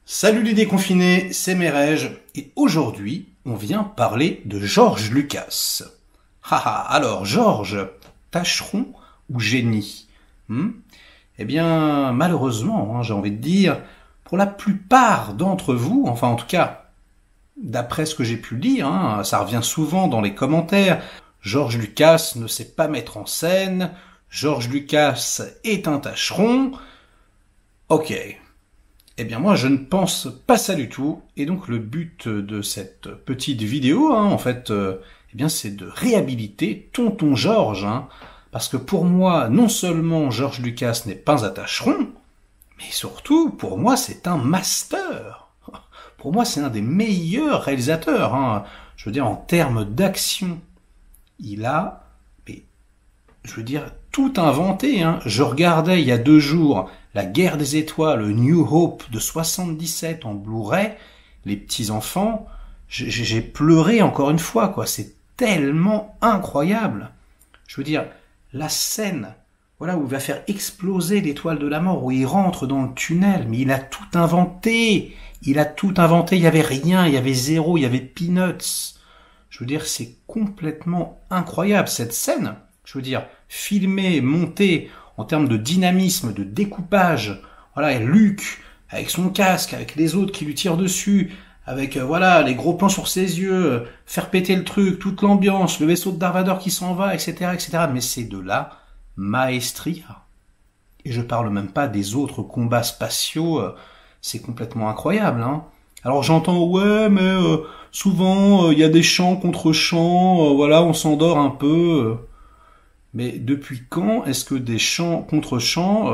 Salut les déconfinés, c'est Merege, et aujourd'hui, on vient parler de George Lucas. Alors George, tâcheron ou génie Eh bien, malheureusement, j'ai envie de dire, pour la plupart d'entre vous, enfin en tout cas, d'après ce que j'ai pu lire, ça revient souvent dans les commentaires, George Lucas ne sait pas mettre en scène, George Lucas est un tâcheron. Ok. Eh bien moi je ne pense pas ça du tout, et donc le but de cette petite vidéo, eh bien c'est de réhabiliter Tonton George, parce que pour moi, non seulement George Lucas n'est pas un tâcheron, mais surtout, pour moi c'est un master. Pour moi c'est un des meilleurs réalisateurs, je veux dire en termes d'action. Il a, tout inventé. Je regardais il y a 2 jours La Guerre des Étoiles, New Hope de 77 en Blu-ray, les petits enfants, j'ai pleuré encore une fois, quoi. C'est tellement incroyable. Je veux dire, la scène, voilà, où il va faire exploser l'étoile de la mort, où il rentre dans le tunnel, mais il a tout inventé. Il a tout inventé, il y avait rien, il y avait zéro, il y avait peanuts. Je veux dire, c'est complètement incroyable, cette scène. Je veux dire, filmée, montée, en termes de dynamisme, de découpage, voilà, et Luke, avec son casque, avec les autres qui lui tirent dessus, avec, les gros plans sur ses yeux, faire péter le truc, toute l'ambiance, le vaisseau de Darth Vader qui s'en va, etc., etc., mais c'est de la maestria. Et je parle même pas des autres combats spatiaux, c'est complètement incroyable, Alors j'entends, ouais, mais souvent, il y a des chants contre chants, on s'endort un peu... Mais depuis quand est-ce que des chants contre chants,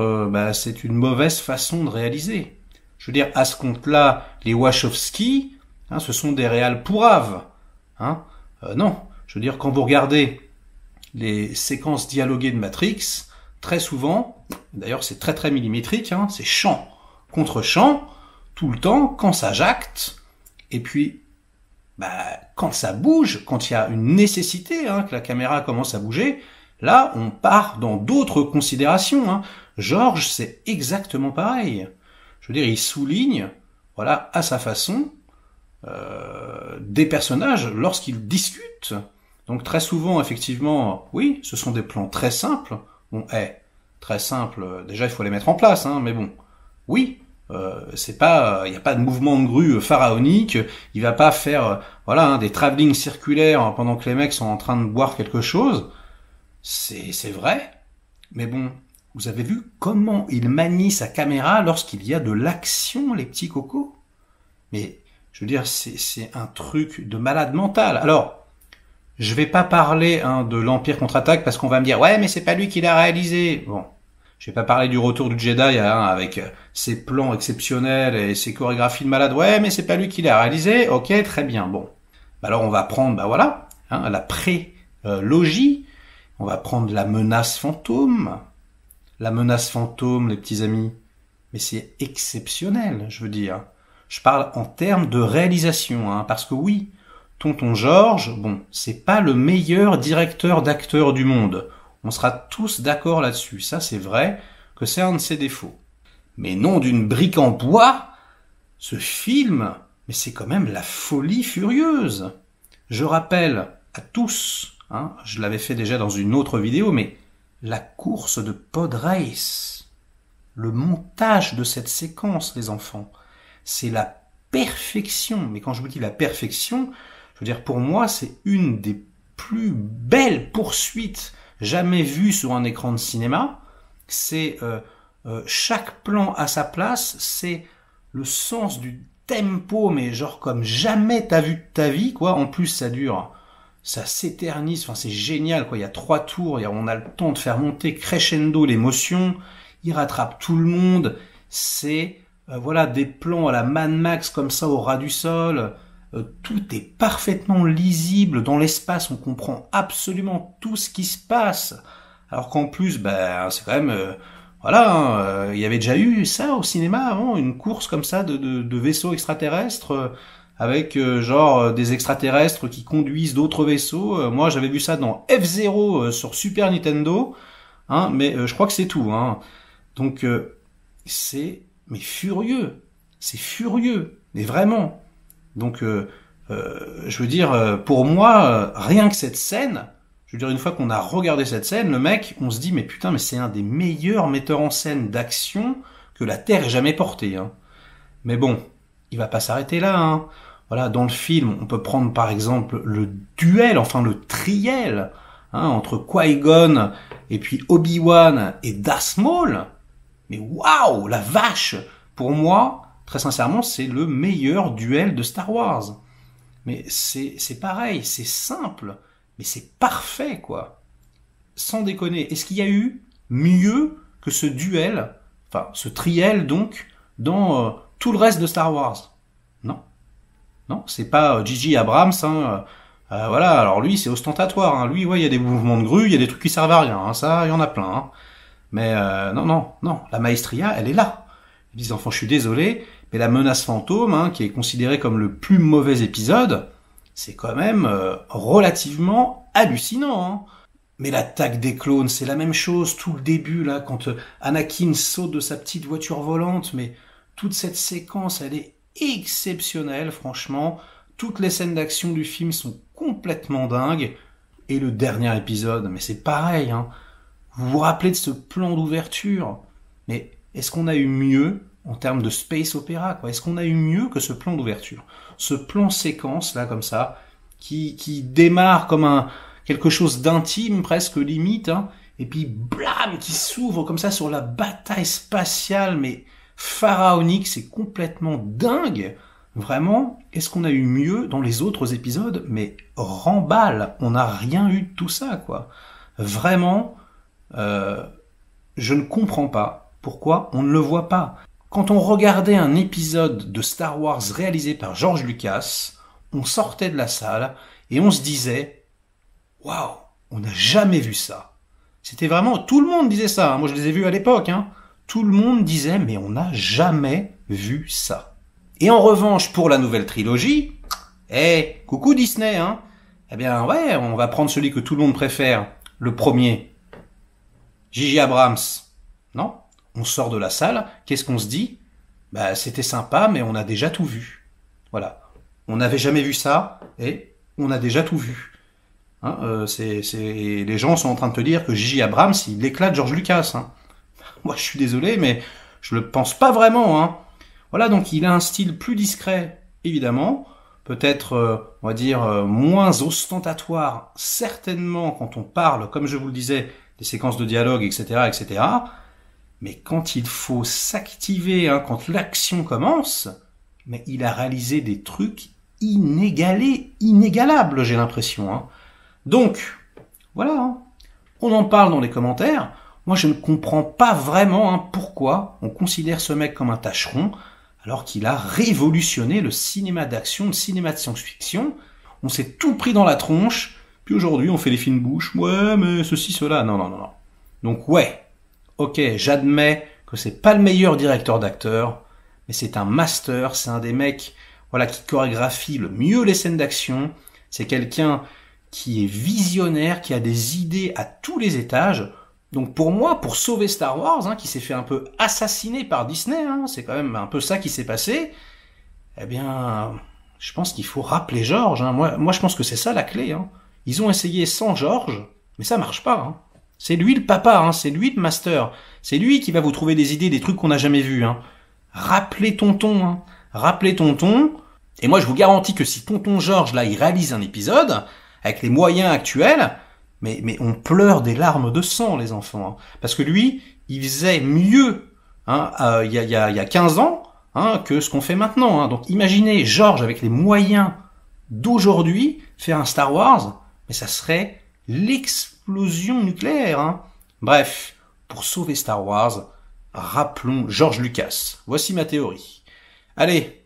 c'est une mauvaise façon de réaliser? Je veux dire, à ce compte-là, les Wachowski, ce sont des réals pourraves. Non, je veux dire, quand vous regardez les séquences dialoguées de Matrix, très souvent, d'ailleurs c'est très très millimétrique, c'est chant contre chant, tout le temps, quand ça jacte, et puis quand ça bouge, quand il y a une nécessité, que la caméra commence à bouger, là, on part dans d'autres considérations. George, c'est exactement pareil. Je veux dire, il souligne, à sa façon, des personnages lorsqu'ils discutent. Donc très souvent, effectivement, oui, ce sont des plans très simples. Bon, très simples, déjà il faut les mettre en place, mais bon, oui, c'est pas, il n'y a pas de mouvement de grue pharaonique. Il va pas faire, des travelling circulaires pendant que les mecs sont en train de boire quelque chose. C'est vrai, mais bon, vous avez vu comment il manie sa caméra lorsqu'il y a de l'action, les petits cocos? Mais, je veux dire, c'est un truc de malade mental. Alors, je vais pas parler de l'Empire contre-attaque parce qu'on va me dire, ouais, mais c'est pas lui qui l'a réalisé. Bon, je vais pas parler du Retour du Jedi avec ses plans exceptionnels et ses chorégraphies de malade. Ouais, mais c'est pas lui qui l'a réalisé. Ok, très bien. Bon, alors on va prendre, la prélogie. On va prendre la menace fantôme. La menace fantôme, les petits amis. Mais c'est exceptionnel, je veux dire. Je parle en termes de réalisation, parce que oui, Tonton George, c'est pas le meilleur directeur d'acteurs du monde. On sera tous d'accord là-dessus. Ça, c'est vrai que c'est un de ses défauts. Mais non d'une brique en bois, ce film, mais c'est quand même la folie furieuse. Je rappelle à tous, je l'avais fait déjà dans une autre vidéo, mais la course de Pod Race, le montage de cette séquence, les enfants, c'est la perfection. Mais quand je vous dis la perfection, je veux dire, pour moi, c'est une des plus belles poursuites jamais vues sur un écran de cinéma. C'est chaque plan à sa place, c'est le sens du tempo, mais genre comme jamais t'as vu de ta vie, quoi. En plus, ça s'éternise, c'est génial, quoi. Il y a 3 tours, on a le temps de faire monter crescendo l'émotion, il rattrape tout le monde, c'est, des plans à la Mad Max comme ça au ras du sol, tout est parfaitement lisible dans l'espace, on comprend absolument tout ce qui se passe, alors qu'en plus, c'est quand même, il y avait déjà eu ça au cinéma avant, une course comme ça de vaisseaux extraterrestres, avec des extraterrestres qui conduisent d'autres vaisseaux. Moi, j'avais vu ça dans F-Zero sur Super Nintendo, mais je crois que c'est tout. Donc, c'est furieux. C'est furieux, mais vraiment. Donc, je veux dire, pour moi, rien que cette scène, je veux dire, une fois qu'on a regardé cette scène, le mec, on se dit, mais putain, mais c'est un des meilleurs metteurs en scène d'action que la Terre ait jamais porté. Hein. Mais bon, il va pas s'arrêter là. Hein. Voilà, dans le film, on peut prendre par exemple le duel, enfin le triel, entre Qui-Gon et puis Obi-Wan et Darth Maul. Mais waouh, la vache! Pour moi, très sincèrement, c'est le meilleur duel de Star Wars. Mais c'est pareil, c'est simple, mais c'est parfait, quoi. Sans déconner, est-ce qu'il y a eu mieux que ce duel, enfin ce triel donc, dans tout le reste de Star Wars? Non. Non, c'est pas J.J. Abrams, voilà, alors lui c'est ostentatoire, hein. Lui, ouais, il y a des mouvements de grue, il y a des trucs qui servent à rien, hein. Ça, il y en a plein, hein. Mais non, la maestria, elle est là. Ils disent, enfants, je suis désolé, mais la menace fantôme, hein, qui est considérée comme le plus mauvais épisode, c'est quand même relativement hallucinant. Hein. Mais l'attaque des clones, c'est la même chose, tout le début, là, quand Anakin saute de sa petite voiture volante, mais toute cette séquence, elle est exceptionnelle, franchement. Toutes les scènes d'action du film sont complètement dingues. Et le dernier épisode, mais c'est pareil, hein. Vous vous rappelez de ce plan d'ouverture? Mais est-ce qu'on a eu mieux en termes de space opéra, quoi? Est-ce qu'on a eu mieux que ce plan d'ouverture? Ce plan séquence, là, comme ça, qui démarre comme quelque chose d'intime, presque limite, hein, et puis blam, qui s'ouvre comme ça sur la bataille spatiale, mais pharaonique, c'est complètement dingue. Vraiment, est-ce qu'on a eu mieux dans les autres épisodes? Mais remballe, on n'a rien eu de tout ça, quoi. Vraiment, je ne comprends pas pourquoi on ne le voit pas. Quand on regardait un épisode de Star Wars réalisé par George Lucas, on sortait de la salle et on se disait « Waouh, on n'a jamais vu ça !» C'était vraiment... Tout le monde disait ça, hein. Moi je les ai vus à l'époque. Hein. Tout le monde disait « Mais on n'a jamais vu ça !» Et en revanche, pour la nouvelle trilogie, coucou Disney, hein. Eh bien ouais, on va prendre celui que tout le monde préfère, le premier. J.J. Abrams, non? On sort de la salle, qu'est-ce qu'on se dit? Bah, c'était sympa, mais on a déjà tout vu. Voilà. On n'avait jamais vu ça, et on a déjà tout vu. Hein, les gens sont en train de te dire que J.J. Abrams, il éclate George Lucas. Hein. Moi, je suis désolé, mais je le pense pas vraiment. Hein. Voilà, donc il a un style plus discret, évidemment. Peut-être, on va dire, moins ostentatoire, certainement, quand on parle, comme je vous le disais, des séquences de dialogue, etc., etc. Mais quand il faut s'activer, hein, quand l'action commence, mais il a réalisé des trucs inégalables, j'ai l'impression. Hein. Donc, voilà, hein. On en parle dans les commentaires. Moi, je ne comprends pas vraiment pourquoi on considère ce mec comme un tâcheron, alors qu'il a révolutionné le cinéma d'action, le cinéma de science-fiction. On s'est tout pris dans la tronche, puis aujourd'hui on fait les fines bouches, ouais, mais ceci, cela, non. Donc ouais, ok, j'admets que c'est pas le meilleur directeur d'acteurs, mais c'est un master, c'est un des mecs, voilà, qui chorégraphie le mieux les scènes d'action, c'est quelqu'un qui est visionnaire, qui a des idées à tous les étages. Donc pour moi, pour sauver Star Wars, hein, qui s'est fait un peu assassiner par Disney, hein, c'est quand même un peu ça qui s'est passé, eh bien, je pense qu'il faut rappeler George. Hein. Moi, je pense que c'est ça la clé. Hein. Ils ont essayé sans George, mais ça marche pas. Hein. C'est lui le papa, hein, c'est lui le master. C'est lui qui va vous trouver des idées, des trucs qu'on n'a jamais vus. Hein. Rappelez tonton, hein. Rappelez tonton. Et moi, je vous garantis que si tonton George, là, il réalise un épisode, avec les moyens actuels, mais on pleure des larmes de sang, les enfants. Hein. Parce que lui, il faisait mieux il y a 15 ans que ce qu'on fait maintenant. Hein. Donc imaginez George avec les moyens d'aujourd'hui faire un Star Wars, mais ça serait l'explosion nucléaire. Hein. Bref, pour sauver Star Wars, rappelons George Lucas. Voici ma théorie. Allez,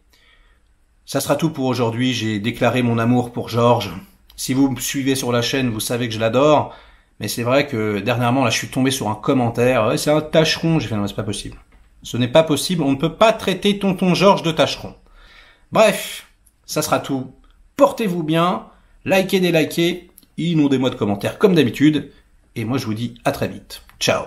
ça sera tout pour aujourd'hui. J'ai déclaré mon amour pour George. Si vous me suivez sur la chaîne, vous savez que je l'adore. Mais c'est vrai que dernièrement, là, je suis tombé sur un commentaire. Ouais, c'est un tâcheron. J'ai fait non, c'est pas possible. Ce n'est pas possible. On ne peut pas traiter tonton George de tâcheron. Bref, ça sera tout. Portez-vous bien. Likez, délikez. Inondez-moi de commentaires comme d'habitude. Et moi, je vous dis à très vite. Ciao.